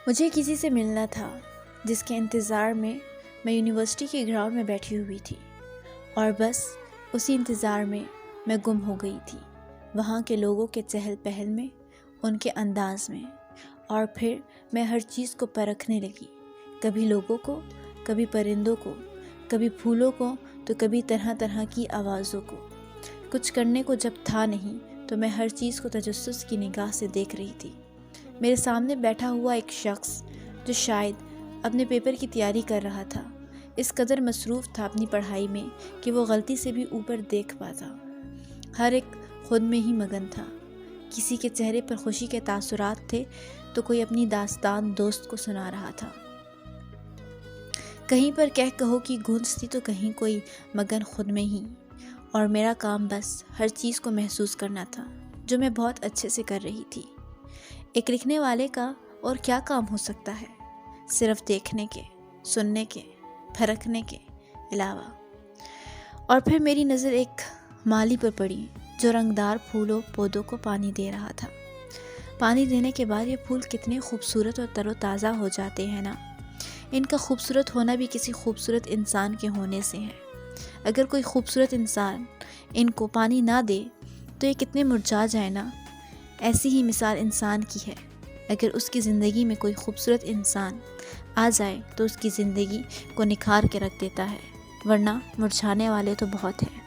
مجھے کسی سے ملنا تھا جس کے انتظار میں یونیورسٹی کے گراؤنڈ میں بیٹھی ہوئی تھی، اور بس اسی انتظار میں میں گم ہو گئی تھی، وہاں کے لوگوں کے چہل پہل میں، ان کے انداز میں، اور پھر میں ہر چیز کو پرکھنے لگی، کبھی لوگوں کو، کبھی پرندوں کو، کبھی پھولوں کو، تو کبھی طرح طرح کی آوازوں کو۔ کچھ کرنے کو جب تھا نہیں تو میں ہر چیز کو تجسس کی نگاہ سے دیکھ رہی تھی۔ میرے سامنے بیٹھا ہوا ایک شخص جو شاید اپنے پیپر کی تیاری کر رہا تھا، اس قدر مصروف تھا اپنی پڑھائی میں کہ وہ غلطی سے بھی اوپر دیکھ پاتا۔ ہر ایک خود میں ہی مگن تھا، کسی کے چہرے پر خوشی کے تاثرات تھے تو کوئی اپنی داستان دوست کو سنا رہا تھا۔ کہیں پر کہو کی گونج تھی تو کہیں کوئی مگن خود میں ہی، اور میرا کام بس ہر چیز کو محسوس کرنا تھا جو میں بہت اچھے سے کر رہی تھی۔ ایک لکھنے والے کا اور کیا کام ہو سکتا ہے، صرف دیکھنے کے، سننے کے، پھرکنے کے علاوہ۔ اور پھر میری نظر ایک مالی پر پڑی جو رنگدار پھولوں پودوں کو پانی دے رہا تھا۔ پانی دینے کے بعد یہ پھول کتنے خوبصورت اور تر و تازہ ہو جاتے ہیں نا۔ ان کا خوبصورت ہونا بھی کسی خوبصورت انسان کے ہونے سے ہے۔ اگر کوئی خوبصورت انسان ان کو پانی نہ دے تو یہ کتنے مرجھا جائیں نا۔ ایسی ہی مثال انسان کی ہے، اگر اس کی زندگی میں کوئی خوبصورت انسان آ جائے تو اس کی زندگی کو نکھار کے رکھ دیتا ہے، ورنہ مرجھانے والے تو بہت ہیں۔